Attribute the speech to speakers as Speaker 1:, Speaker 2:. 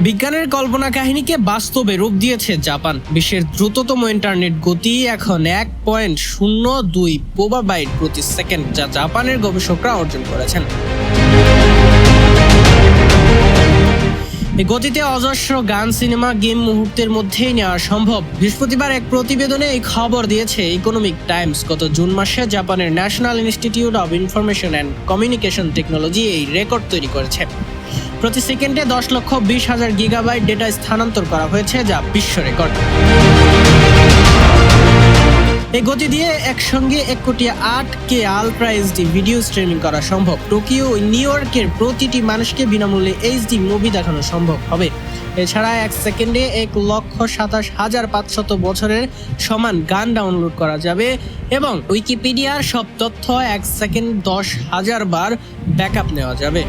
Speaker 1: বিজ্ঞানের কল্পনা কাহিনীকে বাস্তবে রূপ দিয়েছে জাপান। বিশ্বের দ্রুততম ইন্টারনেট গতি এখন 1.02 পোবাবাইট প্রতি সেকেন্ড, যা জাপানের গবেষকরা অর্জন করেছেন। এই গতিতে অজস্র গান, সিনেমা, গেম মুহূর্তের মধ্যেই নেওয়া সম্ভব। বৃহস্পতিবার এক প্রতিবেদনে এই খবর দিয়েছে ইকোনমিক টাইমস। গত জুন মাসে জাপানের national institute of information and communication technology এই রেকর্ড তৈরি করেছে। প্রতি সেকেন্ডে 10,20,000 গিগাবাইট ডেটা স্থানান্তর করা হয়েছে, যা বিশ্ব রেকর্ড। এই গতি দিয়ে একসঙ্গে 1,08,00,000 আলট্রা এইচডি ভিডিও স্ট্রিমিং করা সম্ভব। টোকিও ও নিউ ইয়র্কের প্রতিটি মানুষকে বিনামূল্যে এইচডি মুভি দেখানো সম্ভব হবে। এছাড়া 1 সেকেন্ডে 1,27,500 বছরের সমান গান ডাউনলোড করা যাবে এবং উইকিপিডিয়ার সব তথ্য 1 সেকেন্ড 10,000 বার ব্যাকআপ নেওয়া যাবে।